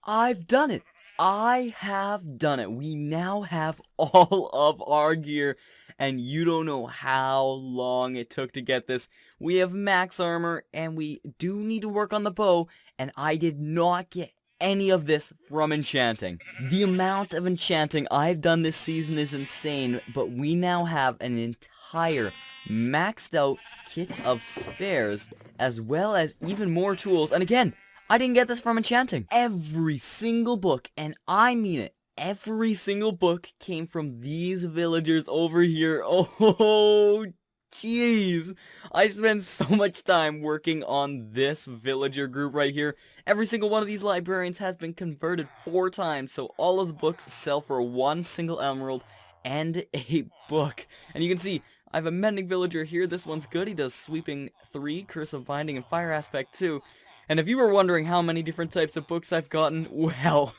I've done it. I have done it. We now have all of our gear, and you don't know how long it took to get this. We have max armor, and we do need to work on the bow, and I did not get any of this from enchanting. The amount of enchanting I've done this season is insane, but we now have an entire maxed out kit of spares, as well as even more tools, and again, I didn't get this from enchanting. Every single book, and I mean it, every single book came from these villagers over here. Oh, jeez. I spent so much time working on this villager group right here. Every single one of these librarians has been converted 4 times, so all of the books sell for 1 single emerald and a book. And you can see, I have a mending villager here. This one's good. He does sweeping 3, curse of binding, and fire aspect 2. And if you were wondering how many different types of books I've gotten, well,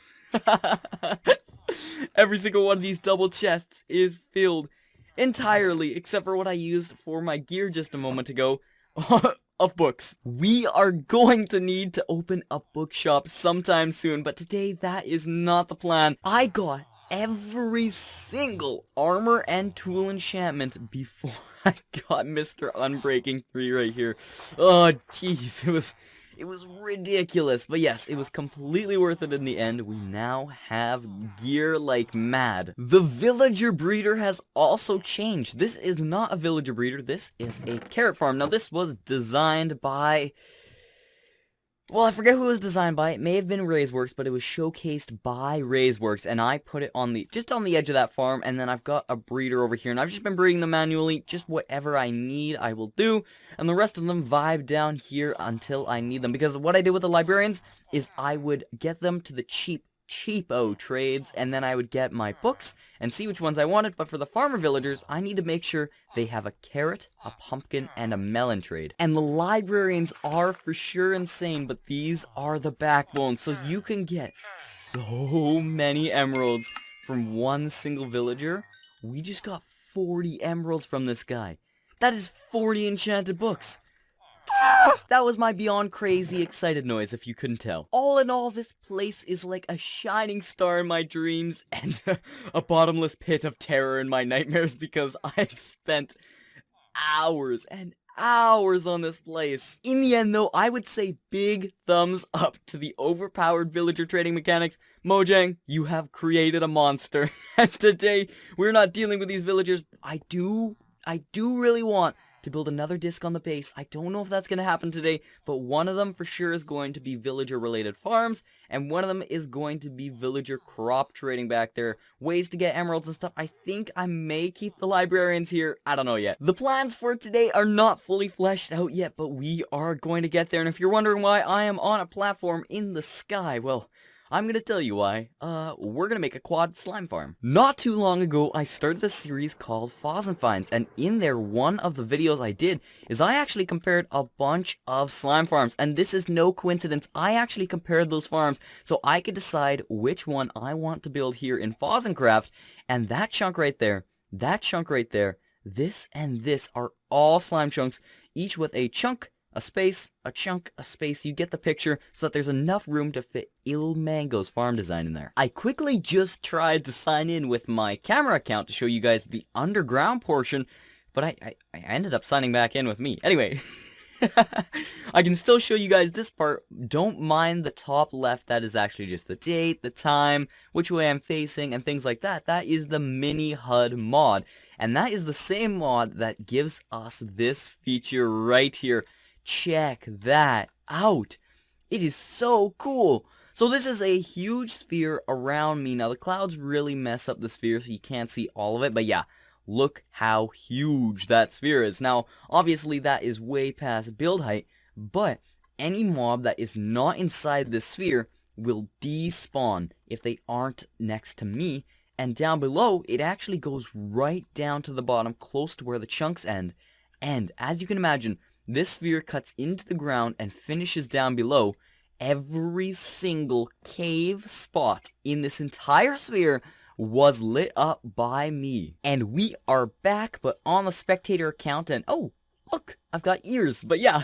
every single one of these double chests is filled entirely, except for what I used for my gear just a moment ago, of books. We are going to need to open a bookshop sometime soon, but today that is not the plan. I got every single armor and tool enchantment before I got Mr. Unbreaking 3 right here. Oh, jeez, it was ridiculous, but yes, it was completely worth it in the end. We now have gear like mad. The villager breeder has also changed. This is not a villager breeder, this is a carrot farm. Now, this was designed by... well, I forget who it was designed by. It may have been Raiseworks, but it was showcased by Raiseworks, and I put it on the just on the edge of that farm, and then I've got a breeder over here, and I've just been breeding them manually. Just whatever I need, I will do, and the rest of them vibe down here until I need them, because what I did with the librarians is I would get them to the cheapo trades, and then I would get my books and see which ones I wanted. But for the farmer villagers, I need to make sure they have a carrot, a pumpkin, and a melon trade. And the librarians are for sure insane, but these are the backbone, so you can get so many emeralds from one single villager. We just got 40 emeralds from this guy. That is 40 enchanted books. That was my beyond crazy excited noise, if you couldn't tell. All in all, this place is like a shining star in my dreams and a bottomless pit of terror in my nightmares, because I've spent hours and hours on this place. In the end, though, I would say big thumbs up to the overpowered villager trading mechanics. Mojang, you have created a monster. And today, we're not dealing with these villagers. I do really want to build another disc on the base. I don't know if that's going to happen today, but one of them for sure is going to be villager related farms, and one of them is going to be villager crop trading back there. Ways to get emeralds and stuff. I think I may keep the librarians here. I don't know yet. The plans for today are not fully fleshed out yet, but we are going to get there. And if you're wondering why I am on a platform in the sky, well, I'm gonna tell you why. We're gonna make a quad slime farm. Not too long ago, I started a series called FozzenCraft, and in there, one of the videos I did is I actually compared a bunch of slime farms, and this is no coincidence. I actually compared those farms so I could decide which one I want to build here in FozzenCraft, and that chunk right there, this and this are all slime chunks, each with a chunk, a space, a chunk, a space. You get the picture, so that there's enough room to fit IlMango's farm design in there. I quickly just tried to sign in with my camera account to show you guys the underground portion, but I ended up signing back in with me. Anyway, I can still show you guys this part. Don't mind the top left. That is actually just the date, the time, which way I'm facing, and things like that. That is the mini HUD mod, and that is the same mod that gives us this feature right here. Check that out. It is so cool. So this is a huge sphere around me. Now the clouds really mess up the sphere so you can't see all of it, but yeah, look how huge that sphere is. Now obviously that is way past build height, but any mob that is not inside this sphere will despawn if they aren't next to me, and down below it actually goes right down to the bottom close to where the chunks end. And as you can imagine, this sphere cuts into the ground and finishes down below. Every single cave spot in this entire sphere was lit up by me. And we are back, but on the spectator account, and oh, Look, I've got ears, but yeah.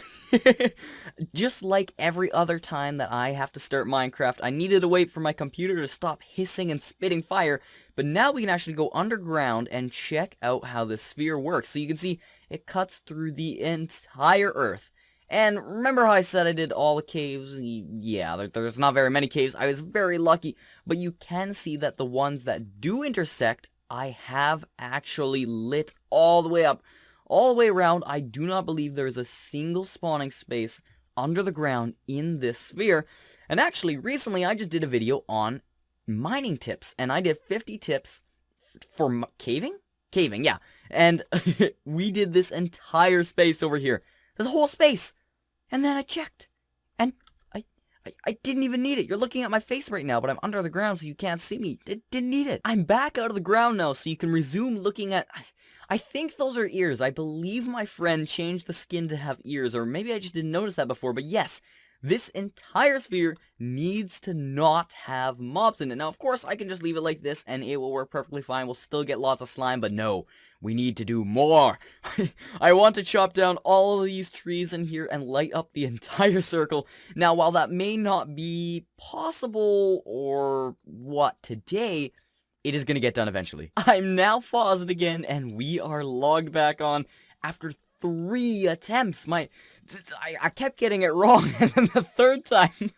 Just like every other time that I have to start Minecraft, I needed to wait for my computer to stop hissing and spitting fire, but now we can actually go underground and check out how this sphere works. So you can see it cuts through the entire Earth. And remember how I said I did all the caves? Yeah, there's not very many caves. I was very lucky, but you can see that the ones that do intersect, I have actually lit all the way up. All the way around. I do not believe there is a single spawning space under the ground in this sphere. And actually, recently I just did a video on mining tips, and I did 50 tips for caving? Caving, yeah. And we did this entire space over here. There's a whole space. And then I checked, and I didn't even need it. You're looking at my face right now, but I'm under the ground so you can't see me. Didn't need it. I'm back out of the ground now, so you can resume looking at... I think those are ears. I believe my friend changed the skin to have ears, or maybe I just didn't notice that before, but yes, this entire sphere needs to not have mobs in it. Now, of course, I can just leave it like this, and it will work perfectly fine. We'll still get lots of slime, but no, we need to do more. I want to chop down all of these trees in here and light up the entire circle. Now, while that may not be possible or what today, it is going to get done eventually. I'm now Fozzen again, and we are logged back on after 3 attempts. I kept getting it wrong, and then the third time,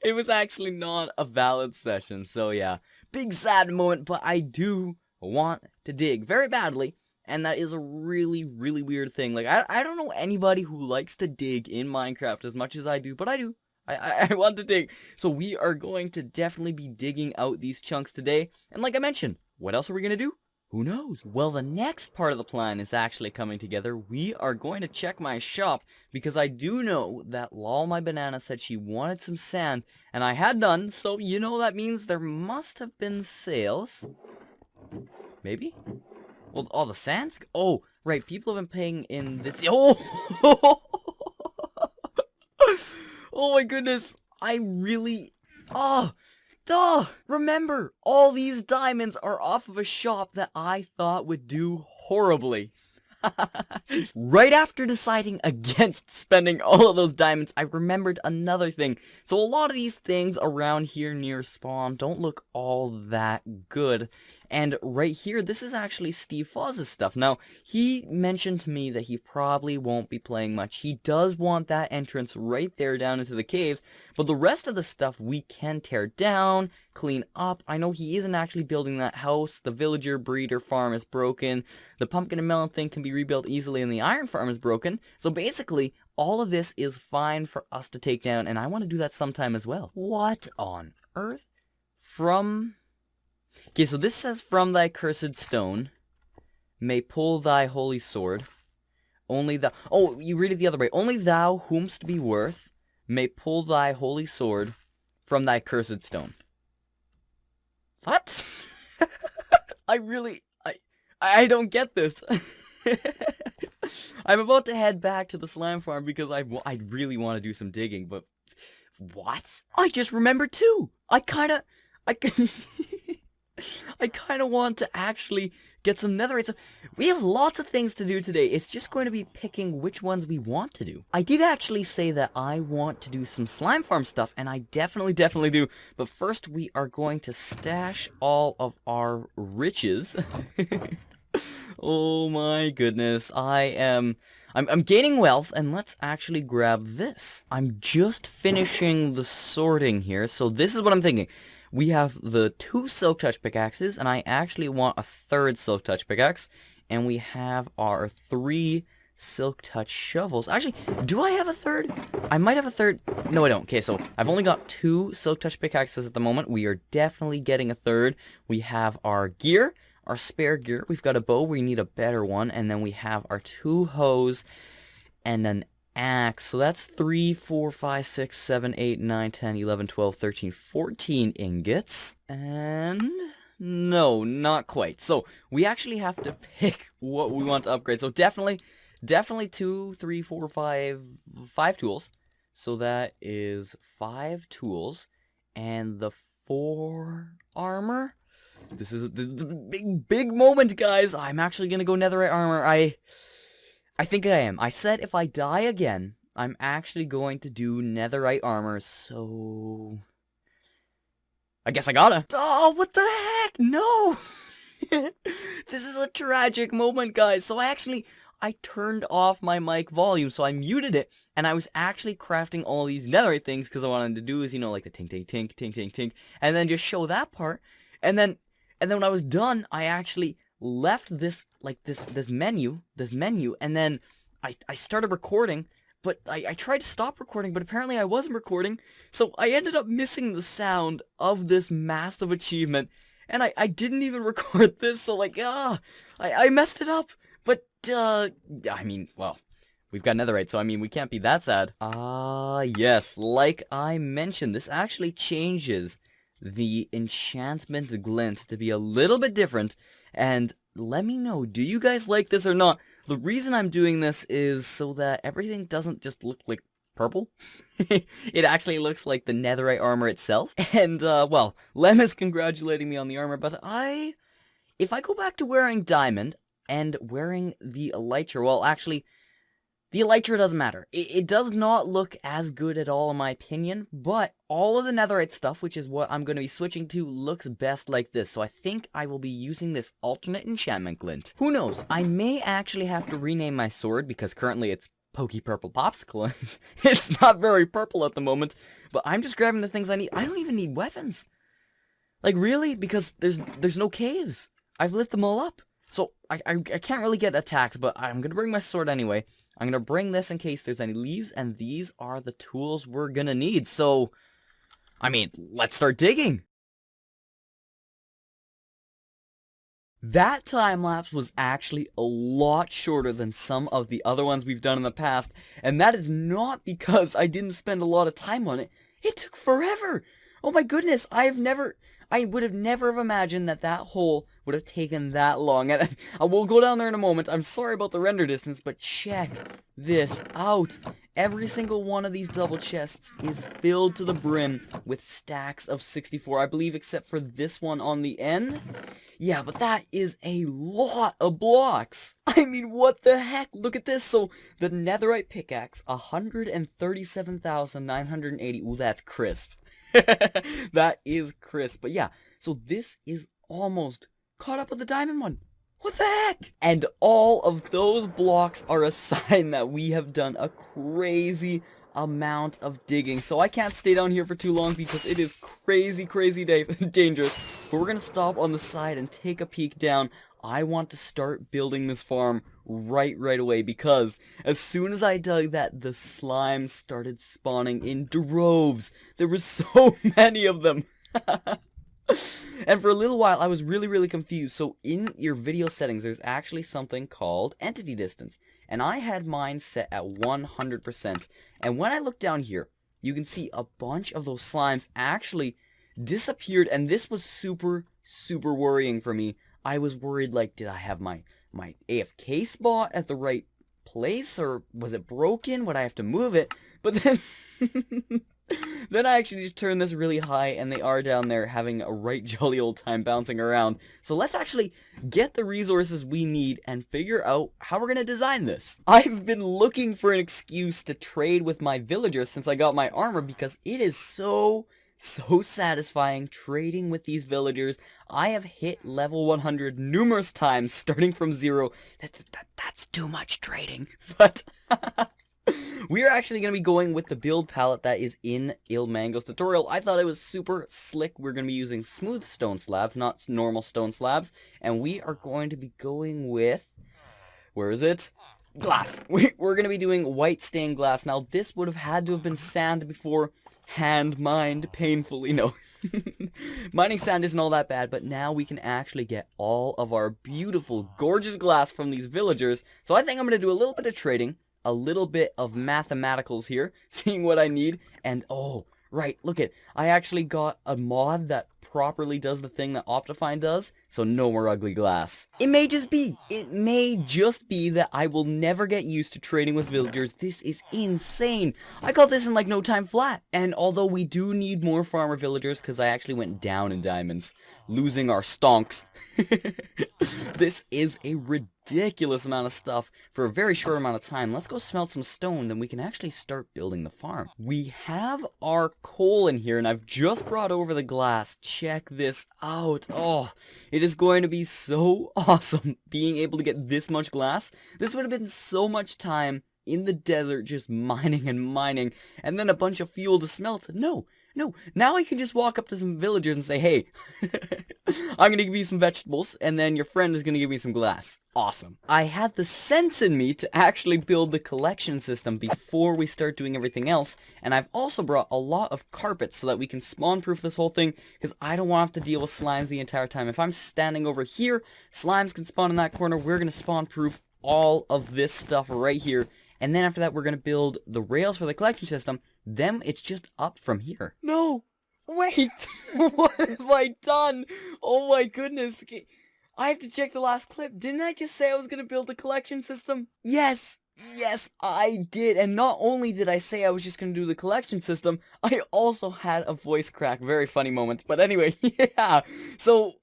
it was actually not a valid session. So yeah, big sad moment, but I do want to dig very badly, and that is a really, really weird thing. Like, I don't know anybody who likes to dig in Minecraft as much as I do, but I do. I want to dig. So we are going to definitely be digging out these chunks today. And like I mentioned, what else are we going to do? Who knows? Well, the next part of the plan is actually coming together. We are going to check my shop, because I do know that Lol My Banana said she wanted some sand, and I had none, so you know that means there must have been sales. Maybe? Well, all the sands? Oh, right, people have been paying in this... Oh! Oh my goodness, I really... Oh, duh! Remember, all these diamonds are off of a shop that I thought would do horribly. Right after deciding against spending all of those diamonds, I remembered another thing. So a lot of these things around here near spawn don't look all that good. And right here, this is actually Steve Fozz's stuff. Now, he mentioned to me that he probably won't be playing much. He does want that entrance right there down into the caves, but the rest of the stuff we can tear down, clean up. I know he isn't actually building that house. The villager breeder farm is broken. The pumpkin and melon thing can be rebuilt easily, and the iron farm is broken. So basically, all of this is fine for us to take down, and I want to do that sometime as well. What on earth? Okay, so this says, from thy cursed stone, may pull thy holy sword. Only thou... Oh, you read it the other way. Only thou whomst be worth, may pull thy holy sword from thy cursed stone. What? I don't get this. I'm about to head back to the slime farm because I really want to do some digging, but... What? I just remembered too! I kinda want to actually get some netherite. So we have lots of things to do today. It's just going to be picking which ones we want to do. I did actually say that I want to do some slime farm stuff, and I definitely do. But first, we are going to stash all of our riches. Oh my goodness. I'm gaining wealth, and let's actually grab this. I'm just finishing the sorting here, so this is what I'm thinking. We have the 2 silk touch pickaxes, and I actually want a 3rd silk touch pickaxe. And we have our 3 silk touch shovels. Actually, do I have a 3rd? I might have a 3rd. No, I don't. Okay, so I've only got 2 silk touch pickaxes at the moment. We are definitely getting a 3rd. We have our gear, our spare gear. We've got a bow. We need a better one. And then we have our 2 hoes and an axe. So that's 3, 4, 5, 6, 7, 8, 9, 10, 11, 12, 13, 14 ingots. And no, not quite. So we actually have to pick what we want to upgrade. So definitely 2, 3, 4, 5 tools. So that is 5 tools and the 4 armor. This is the big moment, guys. I'm actually gonna go netherite armor. I think I am. I said if I die again, I'm actually going to do netherite armor, so... I guess I gotta. Oh, what the heck? No! This is a tragic moment, guys. So I turned off my mic volume, so I muted it, and I was actually crafting all these netherite things, because I wanted to do is, you know, like the tink, tink, tink, tink, tink, tink, and then just show that part, and then when I was done, I actually left this, like, this menu, and then I started recording, but I tried to stop recording, but apparently I wasn't recording, so I ended up missing the sound of this massive achievement, and I didn't even record this, so like, I messed it up, but, I mean, well, we've got netherite, so I mean, we can't be that sad. Yes, like I mentioned, this actually changes the enchantment glint to be a little bit different, and let me know, do you guys like this or not? The reason I'm doing this is so that everything doesn't just look like purple. It actually looks like the netherite armor itself. And, well, Lem is congratulating me on the armor, but if I go back to wearing diamond and wearing the elytra, well, actually, the elytra doesn't matter. It does not look as good at all in my opinion, but all of the netherite stuff, which is what I'm going to be switching to, looks best like this. So I think I will be using this alternate enchantment glint. Who knows? I may actually have to rename my sword because currently it's Pokey Purple Popsicle. It's not very purple at the moment, but I'm just grabbing the things I need. I don't even need weapons. Like, really? Because there's no caves. I've lit them all up. So I can't really get attacked, but I'm going to bring my sword anyway. I'm going to bring this in case there's any leaves, and these are the tools we're going to need. So, I mean, let's start digging. That time-lapse was actually a lot shorter than some of the other ones we've done in the past, and that is not because I didn't spend a lot of time on it. It took forever! Oh my goodness, I would have never have imagined that hole would have taken that long. And I will go down there in a moment. I'm sorry about the render distance, but check this out. Every single one of these double chests is filled to the brim with stacks of 64, I believe, except for this one on the end. Yeah, but that is a lot of blocks. I mean, what the heck? Look at this. So, the netherite pickaxe, 137,980. Ooh, that's crisp. That is crisp. But yeah, so this is almost caught up with the diamond one. What the heck? And all of those blocks are a sign that we have done a crazy amount of digging. So I can't stay down here for too long because it is crazy dangerous. But we're gonna stop on the side and take a peek down. I want to start building this farm right away because as soon as I dug that, the slimes started spawning in droves. There were so many of them. And for a little while, I was really confused. So in your video settings, there's actually something called entity distance. And I had mine set at 100%. And when I look down here, you can see a bunch of those slimes actually disappeared. And this was super worrying for me. I was worried, like, did I have my AFK spot at the right place? Or was it broken? Would I have to move it? But then... Then I actually just turned this really high, and they are down there having a right jolly old time bouncing around. So let's actually get the resources we need and figure out how we're going to design this. I've been looking for an excuse to trade with my villagers since I got my armor because it is so satisfying trading with these villagers. I have hit level 100 numerous times starting from 0. That's too much trading, but... We are actually going to be going with the build palette that is in IlMango's tutorial. I thought it was super slick. We're going to be using smooth stone slabs, not normal stone slabs. And we are going to be going with... Where is it? Glass. We're going to be doing white stained glass. Now, this would have had to have been sand before. Hand mined painfully. No. Mining sand isn't all that bad, but now we can actually get all of our beautiful, gorgeous glass from these villagers. So I think I'm going to do a little bit of trading. A little bit of mathematicals here, seeing what I need, and oh, right, look it, I actually got a mod that properly does the thing that Optifine does, so no more ugly glass. It may just be that I will never get used to trading with villagers. This is insane. I got this in like no time flat, and although we do need more farmer villagers, because I actually went down in diamonds, losing our stonks, this is a ridiculous ridiculous amount of stuff for a very short amount of time. Let's go smelt some stone, then we can actually start building the farm. We have our coal in here, and I've just brought over the glass. Check this out. Oh, it is going to be so awesome being able to get this much glass. This would have been so much time in the desert just mining and mining, and then a bunch of fuel to smelt. No, now I can just walk up to some villagers and say, hey, I'm gonna give you some vegetables, and then your friend is gonna give me some glass. Awesome. I had the sense in me to actually build the collection system before we start doing everything else, and I've also brought a lot of carpets so that we can spawn-proof this whole thing, because I don't want to have to deal with slimes the entire time. If I'm standing over here, slimes can spawn in that corner. We're gonna spawn-proof all of this stuff right here. And then after that, we're going to build the rails for the collection system. Then it's just up from here. No! Wait! What have I done? Oh my goodness. Okay. I have to check the last clip. Didn't I just say I was going to build the collection system? Yes! Yes, I did. And not only did I say I was just going to do the collection system, I also had a voice crack. Very funny moment. But anyway, yeah. So,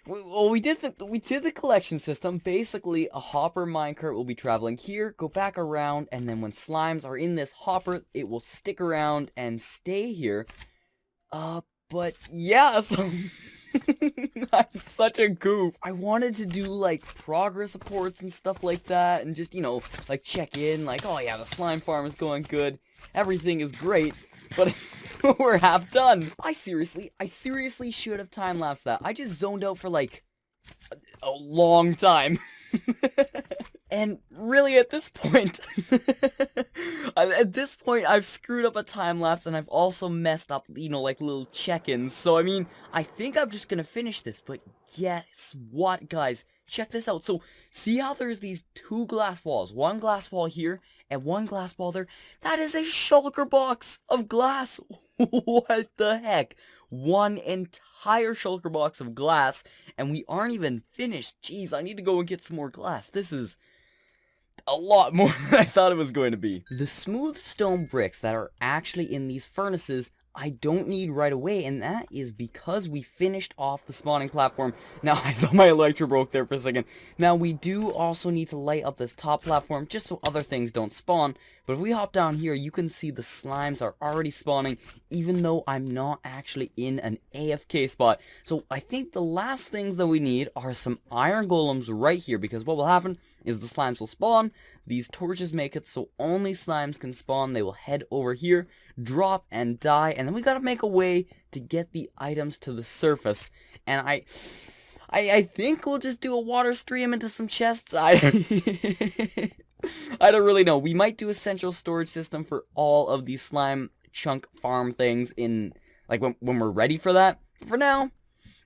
well, we did the collection system. Basically, a hopper minecart will be traveling here, go back around, and then when slimes are in this hopper, it will stick around and stay here. But yeah, so I'm such a goof. I wanted to do like progress reports and stuff like that, and just, you know, like check in, like, oh yeah, the slime farm is going good, everything is great, but we're half done. I seriously should have time-lapsed that. I just zoned out for like a long time. And really at this point, I've screwed up a time-lapse, and I've also messed up, you know, like little check-ins. So I mean, I think I'm just gonna finish this, but guess what, guys? Check this out. So, see how there's these two glass walls? One glass wall here, and one glass wall there? That is a shulker box of glass. What the heck? One entire shulker box of glass, and we aren't even finished. Jeez, I need to go and get some more glass. This is a lot more than I thought it was going to be. The smooth stone bricks that are actually in these furnaces, I don't need right away, and that is because we finished off the spawning platform. Now, I thought my electro broke there for a second. Now, we do also need to light up this top platform just so other things don't spawn. But if we hop down here, you can see the slimes are already spawning, even though I'm not actually in an AFK spot. So, I think the last things that we need are some iron golems right here, because what will happen is the slimes will spawn, these torches make it so only slimes can spawn, they will head over here, drop and die, and then we gotta make a way to get the items to the surface. And I think we'll just do a water stream into some chests. I don't really know. We might do a central storage system for all of these slime chunk farm things in, like, when we're ready for that. For now,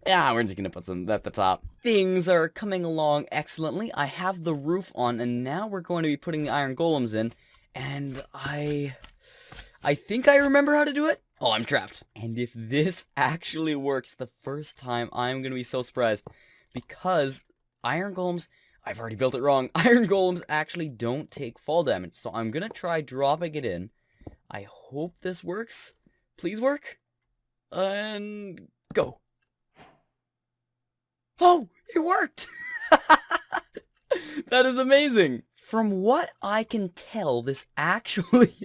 yeah, we're just gonna put some at the top. Things are coming along excellently. I have the roof on, and now we're going to be putting the iron golems in, and I think I remember how to do it. Oh, I'm trapped. And if this actually works the first time, I'm gonna be so surprised, because iron golems, I've already built it wrong. Iron golems actually don't take fall damage, so I'm gonna try dropping it in. I hope this works. Please work. And go. Oh, it worked! That is amazing! From what I can tell, this actually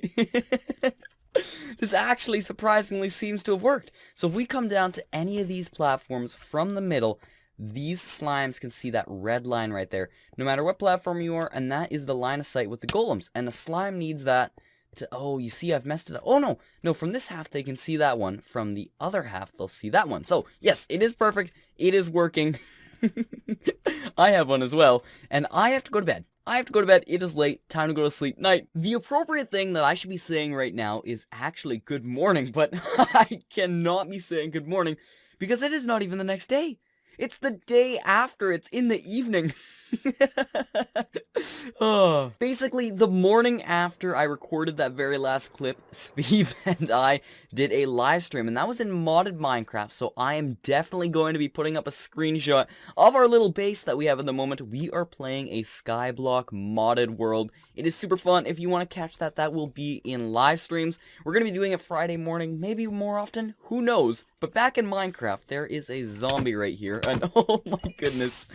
surprisingly seems to have worked. So if we come down to any of these platforms from the middle, these slimes can see that red line right there. No matter what platform you are, and that is the line of sight with the golems. And the slime needs that to, oh, you see I've messed it up. Oh no, from this half they can see that one. From the other half they'll see that one. So yes, it is perfect. It is working. I have one as well, and I have to go to bed. It is late. Time to go to sleep. Night. The appropriate thing that I should be saying right now is actually good morning, but I cannot be saying good morning because it is not even the next day. It's the day after. It's in the evening. Oh. Basically, the morning after I recorded that very last clip, Speed and I did a live stream, and that was in modded Minecraft, so I am definitely going to be putting up a screenshot of our little base that we have at the moment. We are playing a Skyblock modded world. It is super fun. If you want to catch that, that will be in live streams. We're going to be doing it Friday morning, maybe more often, who knows. But back in Minecraft, there is a zombie right here. friend. Oh my goodness.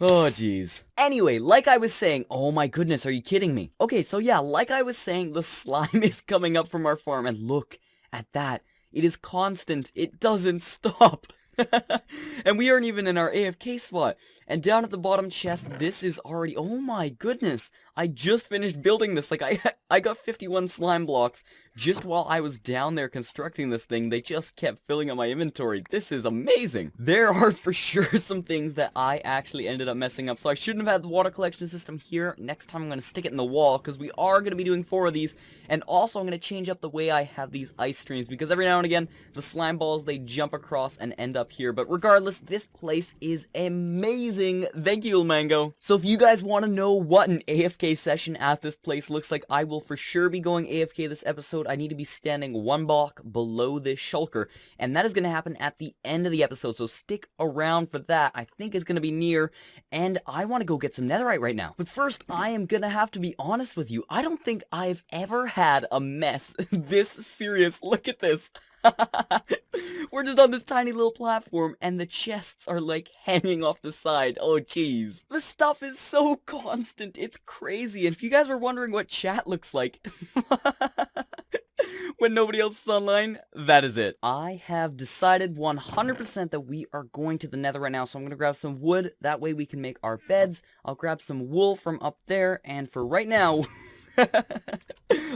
Oh jeez. Anyway, like I was saying, oh my goodness, are you kidding me? Okay, so yeah, like I was saying, the slime is coming up from our farm, and look at that. It is constant. It doesn't stop. And we aren't even in our AFK spot. And down at the bottom chest, this is already... Oh my goodness. I just finished building this. Like, I got 51 slime blocks just while I was down there constructing this thing. They just kept filling up my inventory. This is amazing. There are for sure some things that I actually ended up messing up. So I shouldn't have had the water collection system here. Next time I'm going to stick it in the wall, because we are going to be doing 4 of these. And also I'm going to change up the way I have these ice streams, because every now and again, the slime balls, they jump across and end up here. But regardless, this place is amazing. Thank you, IlMango. So if you guys want to know what an AFK session at this place looks like, I will for sure be going AFK this episode. I need to be standing 1 block below this shulker, and that is going to happen at the end of the episode, so stick around for that. I think it's going to be near, and I want to go get some netherite right now. But first, I am going to have to be honest with you. I don't think I've ever had a mess this serious. Look at this. We're just on this tiny little platform, and the chests are like hanging off the side. Oh jeez. The stuff is so constant, it's crazy. And if you guys were wondering what chat looks like when nobody else is online, that is it. I have decided 100% that we are going to the nether right now, so I'm going to grab some wood. That way we can make our beds. I'll grab some wool from up there, and for right now...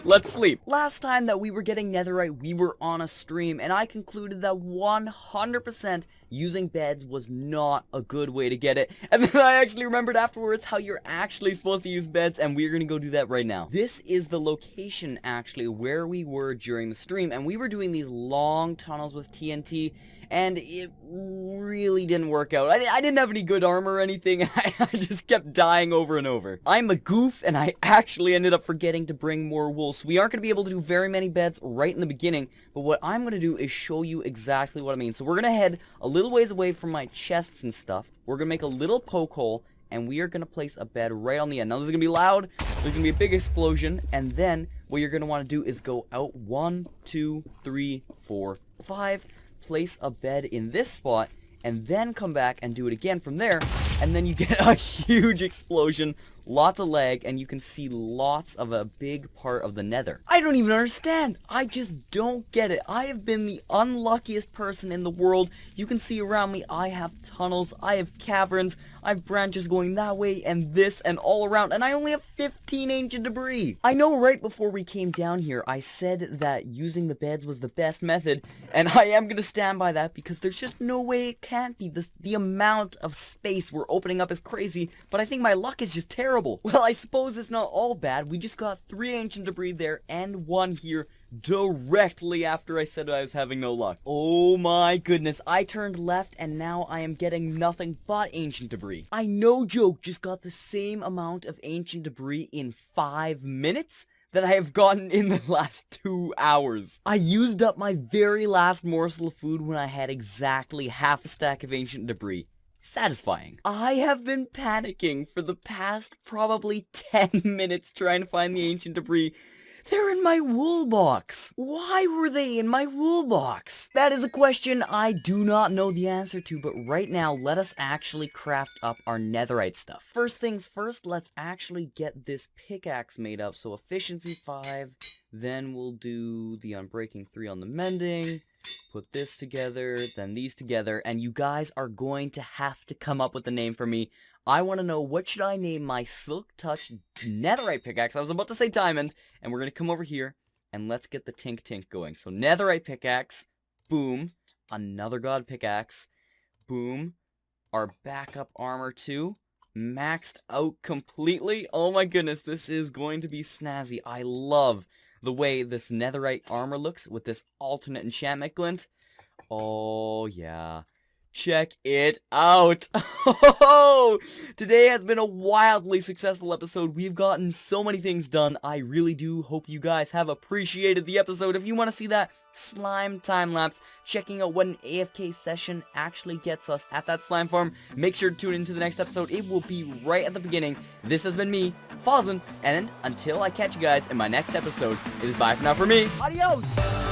let's sleep. Last time that we were getting netherite, we were on a stream, and I concluded that 100% using beds was not a good way to get it. And then I actually remembered afterwards how you're actually supposed to use beds, and we're gonna go do that right now. This is the location, actually, where we were during the stream, and we were doing these long tunnels with TNT, and it really didn't work out. I didn't have any good armor or anything. I just kept dying over and over. I'm a goof, and I actually ended up forgetting to bring more wool. So we aren't going to be able to do very many beds right in the beginning. But what I'm going to do is show you exactly what I mean. So we're going to head a little ways away from my chests and stuff. We're going to make a little poke hole, and we are going to place a bed right on the end. Now, this is going to be loud. There's going to be a big explosion. And then what you're going to want to do is go out 1, 2, 3, 4, 5... place a bed in this spot, and then come back and do it again from there, and then you get a huge explosion, lots of lag, and you can see lots of a big part of the nether. I don't even understand. I just don't get it. I have been the unluckiest person in the world. You can see around me, I have tunnels, I have caverns, I have branches going that way and this and all around, and I only have 15 ancient debris. I know right before we came down here, I said that using the beds was the best method, and I am going to stand by that, because there's just no way it can't be. The amount of space we're opening up is crazy, but I think my luck is just terrible. Well, I suppose it's not all bad. We just got 3 ancient debris there and 1 here directly after I said I was having no luck. Oh my goodness, I turned left and now I am getting nothing but ancient debris. I no joke just got the same amount of ancient debris in 5 minutes that I have gotten in the last 2 hours. I used up my very last morsel of food when I had exactly half a stack of ancient debris. Satisfying. I have been panicking for the past probably 10 minutes trying to find the ancient debris. They're in my wool box. Why were they in my wool box? That is a question I do not know the answer to, but right now, let us actually craft up our netherite stuff. First things first, let's actually get this pickaxe made up. So efficiency 5, then we'll do the unbreaking 3 on the mending. Put this together, then these together, and you guys are going to have to come up with a name for me. I want to know, what should I name my Silk Touch Netherite pickaxe? I was about to say diamond, and we're going to come over here, and let's get the tink tink going. So Netherite pickaxe, boom, another god pickaxe, boom, our backup armor too, maxed out completely. Oh my goodness, this is going to be snazzy. I love the way this netherite armor looks with this alternate enchantment glint. Oh yeah. Check it out. Oh, today has been a wildly successful episode. We've gotten so many things done. I really do hope you guys have appreciated the episode. If you want to see that slime time-lapse, checking out what an AFK session actually gets us at that slime farm, make sure to tune into the next episode. It will be right at the beginning. This has been me, Fozzen, and until I catch you guys in my next episode, it is bye for now for me. Adios!